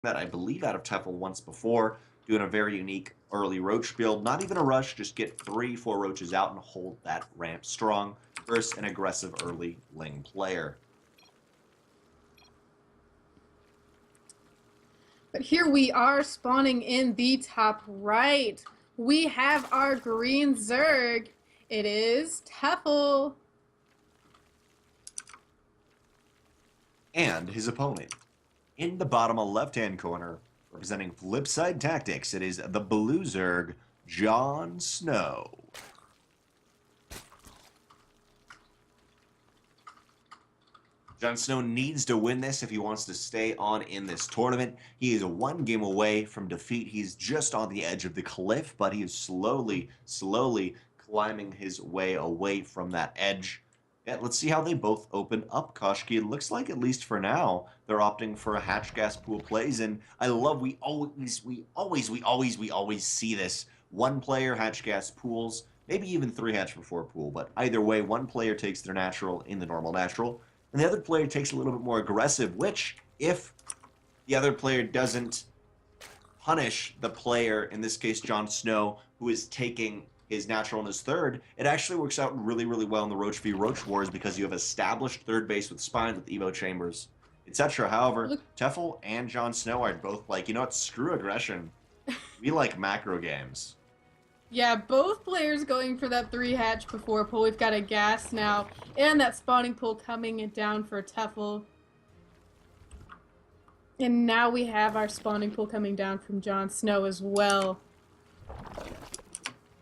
that I believe out of Tefl once before, doing a very unique early roach build. Not even a rush, just get 3-4 roaches out and hold that ramp strong versus an aggressive early Ling player. But here we are spawning in the top right. We have our green Zerg. It is Tefl. And his opponent. In the bottom left-hand corner, representing Flipside Tactics, it is the blue Zerg, Jon Snow. Jon Snow needs to win this if he wants to stay on in this tournament. He is one game away from defeat. He's just on the edge of the cliff, but he is slowly climbing his way away from that edge. Yeah, let's see how they both open up, Koshkii. It looks like, at least for now, they're opting for a hatch gas pool plays, and I love we always see this. One player hatch gas pools, maybe even 3 hatch before pool, but either way, one player takes their natural in the normal natural, and the other player takes a little bit more aggressive, which, if the other player doesn't punish the player, in this case Jon Snow, who is taking his natural in his third, it actually works out really well in the Roach v Roach wars because you have established third base with spines, with Evo chambers, etc. However, Tefl and Jon Snow are both like, you know what, screw aggression. We like macro games. Yeah, both players going for that 3 hatch before pull. We've got a gas now, and that spawning pool coming down for Tefl. And now we have our spawning pool coming down from Jon Snow as well.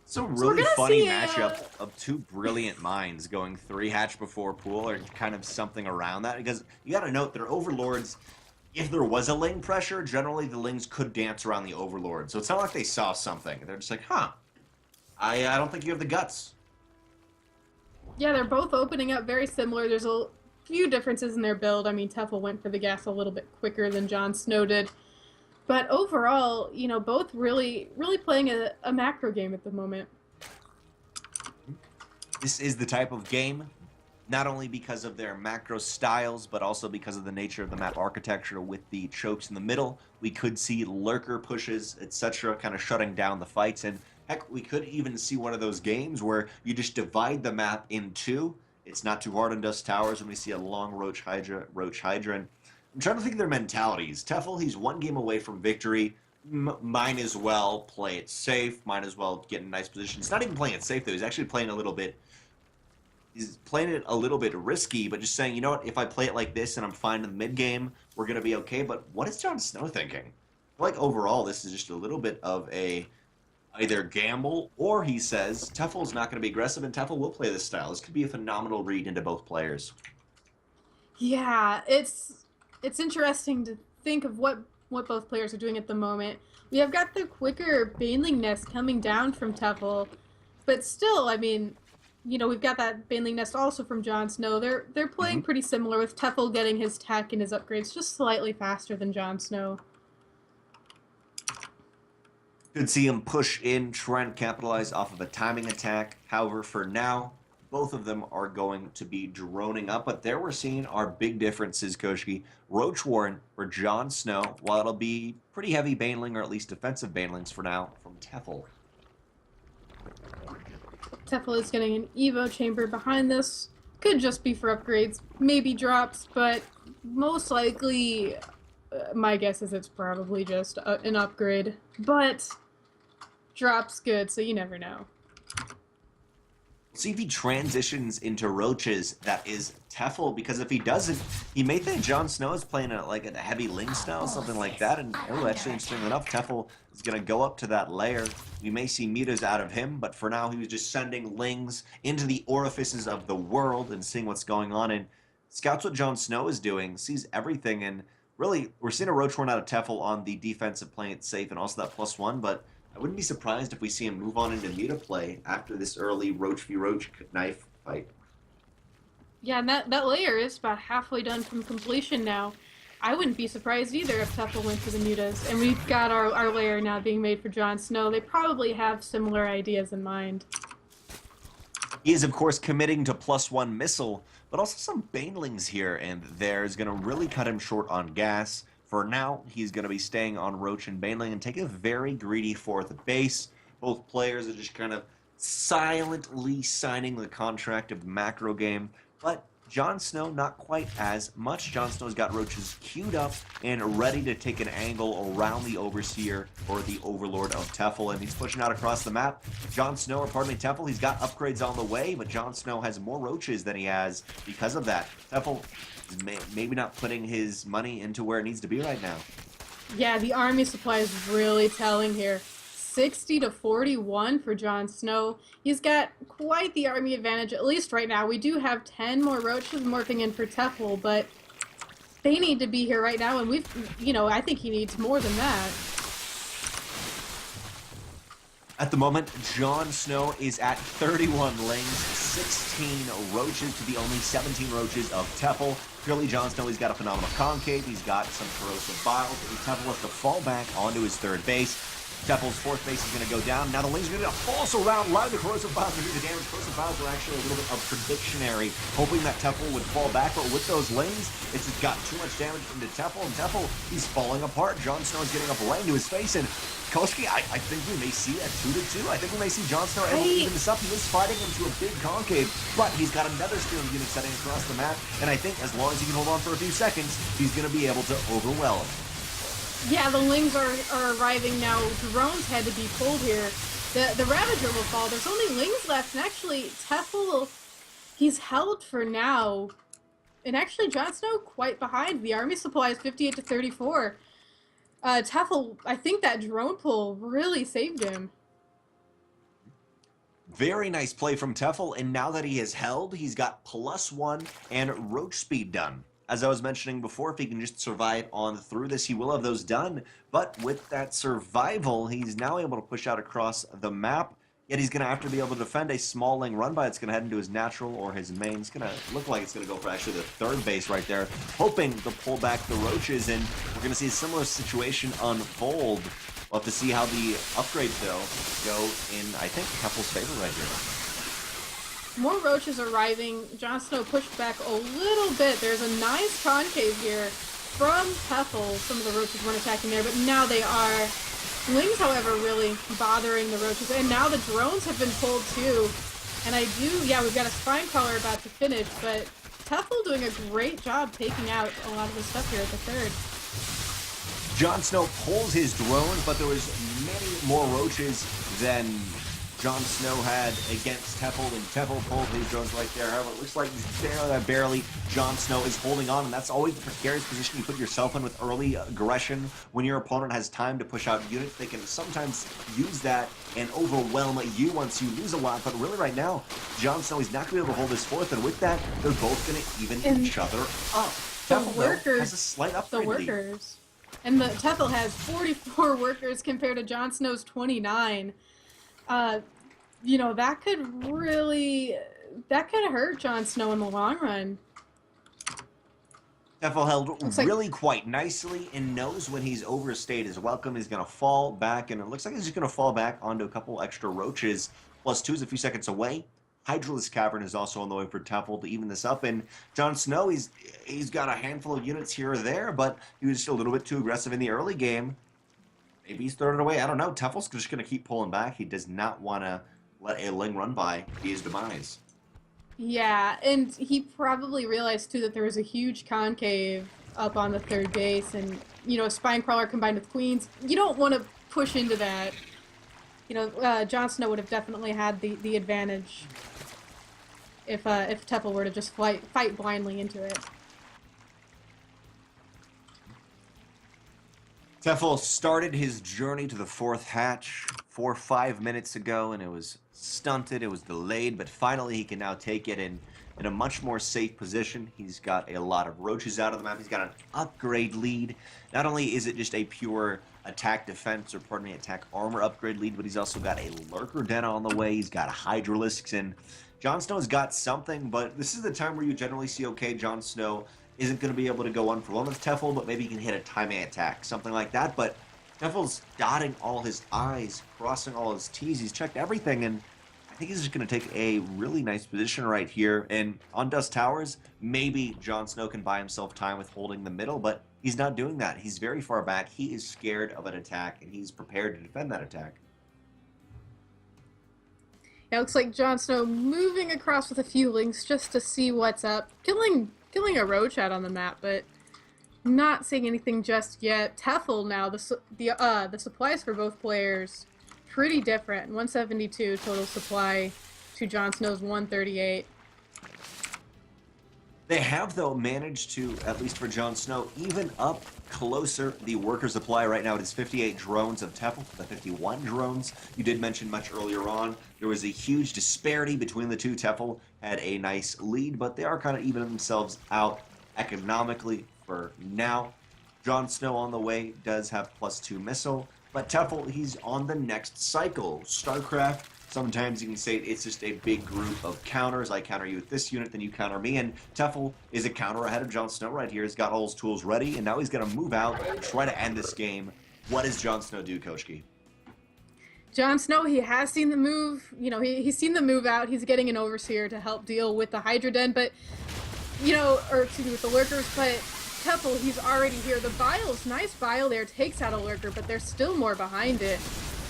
It's a really funny matchup of two brilliant minds going 3 hatch before pool, or kind of something around that, because you gotta note their overlords, if there was a Ling pressure, generally the Lings could dance around the overlord. So it's not like they saw something. They're just like, huh, I don't think you have the guts. Yeah, they're both opening up very similar. There's a few differences in their build. I mean, Tefl went for the gas a little bit quicker than Jon Snow did. But overall, you know, both really playing a macro game at the moment. This is the type of game, not only because of their macro styles, but also because of the nature of the map architecture with the chokes in the middle. We could see lurker pushes, etc., kind of shutting down the fights. And heck, we could even see one of those games where you just divide the map in 2. It's not too hard on Dust Towers when we see a long Roach Hydra. And I'm trying to think of their mentalities. Tefl, he's 1 game away from victory. Might as well play it safe. Might as well get in a nice position. He's not even playing it safe, though. He's actually playing a little bit... He's playing it a little bit risky, but just saying, you know what, if I play it like this and I'm fine in the mid-game, we're going to be okay. But what is Jon Snow thinking? I feel like overall, this is just a little bit of a either gamble, or he says Tefl's not going to be aggressive, and Tefl will play this style. This could be a phenomenal read into both players. Yeah, it's interesting to think of what both players are doing at the moment. We have got the quicker Baneling Nest coming down from Tefl, but still, I mean, you know, we've got that Baneling Nest also from Jon Snow. They're playing pretty similar, with Tefl getting his tech and his upgrades just slightly faster than Jon Snow. Could see him push in, try and capitalize off of a timing attack. However, for now, both of them are going to be droning up. But there we're seeing our big differences, Koshkii. Roach Warren for Jon Snow, while it'll be pretty heavy Baneling, or at least defensive Banelings for now, from Tefl. Tefl is getting an Evo chamber behind this. Could just be for upgrades, maybe drops, but most likely, my guess is it's probably just an upgrade. But drops good, so you never know. See if he transitions into roaches that is Tefl, because if he doesn't, he may think Jon Snow is playing like a heavy Ling style, something like that, and actually, interestingly enough, Tefl is going to go up to that layer. We may see meters out of him, but for now, he was just sending Lings into the orifices of the world and seeing what's going on, and scouts what Jon Snow is doing, sees everything, and really, we're seeing a Roach run out of Tefl on the defensive, playing it safe, and also that +1, but I wouldn't be surprised if we see him move on into meta play after this early Roach v Roach knife fight. Yeah, and that layer is about halfway done from completion now. I wouldn't be surprised either if Tefl went to the mutas. And we've got our layer now being made for Jon Snow. They probably have similar ideas in mind. He is, of course, committing to +1 missile, but also some Banelings here, and there is going to really cut him short on gas. For now, he's going to be staying on Ro8 and Baneling and take a very greedy fourth base. Both players are just kind of silently signing the contract of the macro game, but Jon Snow not quite as much. Jon Snow's got Roaches queued up and ready to take an angle around the Overseer or the Overlord of Tefl, and he's pushing out across the map. Jon Snow, or pardon me, Tefl, he's got upgrades on the way, but Jon Snow has more Roaches than he has because of that. Tefl is maybe not putting his money into where it needs to be right now. Yeah, the army supply is really telling here. 60 to 41 for Jon Snow. He's got quite the army advantage, at least right now. We do have 10 more Roaches morphing in for Tefl, but they need to be here right now, and I think he needs more than that. At the moment, Jon Snow is at 31 lanes, 16 Roaches to the only 17 Roaches of Tefl. Clearly, Jon Snow, he's got a phenomenal concave, he's got some corrosive biles, but Tefl has to fall back onto his third base. Tefl's fourth base is going to go down. Now the lanes are going to false around. A lot of the corrosive biles are doing the damage. Corrosive biles are actually a little bit of predictionary, hoping that Tefl would fall back. But with those lanes, it's just got too much damage into Tefl. And Tefl, he's falling apart. Jon Snow is getting up lane to his face. And Koshkii, I think we may see a 2-2. I think we may see Jon Snow able to even this up. He is fighting into a big concave, but he's got another stealing unit setting across the map. And I think as long as he can hold on for a few seconds, he's going to be able to overwhelm. Yeah, the Lings are arriving now. Drones had to be pulled here. The Ravager will fall. There's only Lings left, and actually, Tefl, he's held for now. And actually, Jon Snow quite behind. The army supply is 58 to 34. Tefl, I think that drone pull really saved him. Very nice play from Tefl, and now that he is held, he's got +1 and Roach speed done. As I was mentioning before, if he can just survive on through this, he will have those done. But with that survival, he's now able to push out across the map. Yet he's going to have to be able to defend a small lane run by. It's going to head into his natural or his main. It's going to look like it's going to go for actually the third base right there, hoping to pull back the Roaches. And we're going to see a similar situation unfold. We'll have to see how the upgrades, though, go in, I think, Tefl's favor right here. More Roaches arriving. Jon Snow pushed back a little bit. There's a nice concave here from Tefl. Some of the Roaches weren't attacking there, but now they are. Lings, however, really bothering the Roaches. And now the drones have been pulled too. And we've got a Spine Crawler about to finish, but Tefl doing a great job taking out a lot of the stuff here at the third. Jon Snow pulls his drones, but there was many more Roaches than Jon Snow had against Tefl, and Tefl pulled his drones right there. However, it looks like barely Jon Snow is holding on, and that's always the precarious position you put yourself in with early aggression. When your opponent has time to push out units, they can sometimes use that and overwhelm you once you lose a lot. But really right now, Jon Snow is not going to be able to hold his fourth, and with that, they're both going to even each other up. Tefl, though, has a slight upgrade the workers. And the Tefl has 44 workers compared to Jon Snow's 29. That could hurt Jon Snow in the long run. Tefl held really quite nicely and knows when he's overstayed his welcome. He's going to fall back, and it looks like he's just going to fall back onto a couple extra Roaches. +2 is a few seconds away. Hydralisk Cavern is also on the way for Tefl to even this up, and Jon Snow, he's got a handful of units here or there, but he was just a little bit too aggressive in the early game. Maybe he's thrown it away. I don't know. Tefl's just going to keep pulling back. He does not want to let a Ling run by be his demise. Yeah, and he probably realized too that there was a huge concave up on the third base, and Spine Crawler combined with Queens. You don't want to push into that. Jon Snow would have definitely had the advantage if Tefl were to just fight blindly into it. Tefl started his journey to the fourth hatch 4 or 5 minutes ago, and it was stunted, it was delayed, but finally he can now take it in a much more safe position. He's got a lot of Roaches out of the map. He's got an upgrade lead. Not only is it just a pure attack defense, or pardon me, attack armor upgrade lead, but he's also got a Lurker Den on the way. He's got Hydralisks, and Jon Snow's got something, but this is the time where you generally see, okay, Jon Snow isn't going to be able to go 1-for-1 with Tefl, but maybe he can hit a timing attack, something like that. But Tefl's dotting all his I's, crossing all his T's. He's checked everything, and I think he's just going to take a really nice position right here. And on Dust Towers, maybe Jon Snow can buy himself time with holding the middle, but He's not doing that. He's very far back. He is scared of an attack, and he's prepared to defend that attack. It looks like Jon Snow moving across with a few links just to see what's up. Killing a Ro8 on the map, but not seeing anything just yet. Tefl now, the supplies for both players, pretty different. 172 total supply to Jon Snow's 138. They have, though, managed to, at least for Jon Snow, even up closer the worker supply. Right now it is 58 drones of Tefl, the 51 drones you did mention much earlier on. There was a huge disparity between the two. Tefl had a nice lead, but they are kind of evening themselves out economically for now. Jon Snow on the way does have +2 missile, but Tefl, he's on the next cycle. StarCraft, sometimes you can say it's just a big group of counters. I counter you with this unit, then you counter me, and Tefl is a counter ahead of Jon Snow right here. He's got all his tools ready, and now he's going to move out and try to end this game. What does Jon Snow do, Koshkii? Jon Snow, he has seen the move. You know, he's seen the move out. He's getting an Overseer to help deal with the Hydra Den, but, you know, or excuse me, with the Lurkers, but Tefl, he's already here. The Vials, nice Vial there, takes out a Lurker, but there's still more behind it.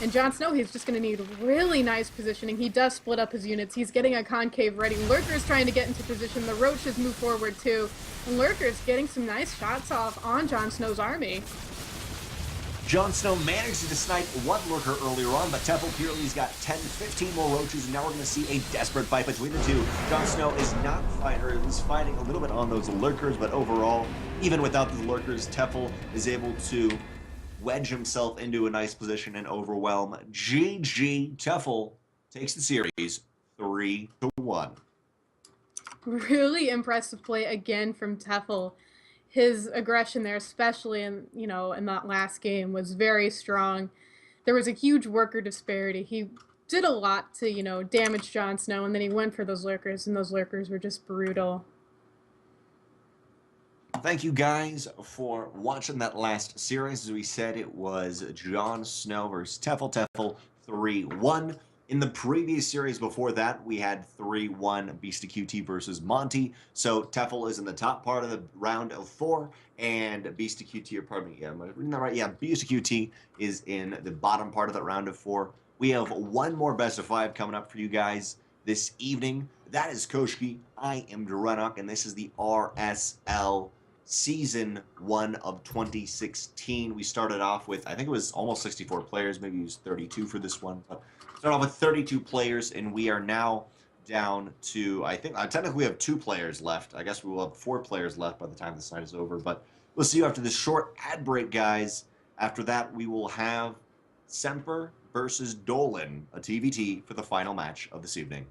And Jon Snow, he's just going to need really nice positioning. He does split up his units. He's getting a concave ready. Lurker's trying to get into position. The Roaches move forward too. And Lurker's getting some nice shots off on Jon Snow's army. Jon Snow managed to snipe one Lurker earlier on, but Tefl Purely's got 10, 15 more Roaches, and now we're going to see a desperate fight between the two. Jon Snow is not fighting, or at least fighting a little bit on those Lurkers, but overall, even without the Lurkers, Tefl is able to wedge himself into a nice position and overwhelm. GG, Tefl takes the series 3-1. Really impressive play again from Tefl. His aggression there, especially in that last game, was very strong. There was a huge worker disparity. He did a lot to damage Jon Snow, and then he went for those Lurkers, and those Lurkers were just brutal. Thank you guys for watching that last series. As we said, it was Jon Snow versus Tefl. Tefl 3-1. In the previous series before that, we had 3-1 Beast of QT versus Monty. So Tefl is in the top part of the round of 4, and Beast of QT, or pardon me, am I reading that right? Yeah, Beast of QT is in the bottom part of the round of 4. We have one more best of 5 coming up for you guys this evening. That is Koshkii. I am DrennoC, and this is the RSL Season 1 of 2016. We started off with, I think it was almost 64 players, maybe it was 32 for this one, but started off with 32 players, and we are now down to, I think, technically we have 2 players left. I guess we will have 4 players left by the time this night is over, but we'll see you after this short ad break, guys. After that, we will have Semper versus Dolan, a TVT, for the final match of this evening.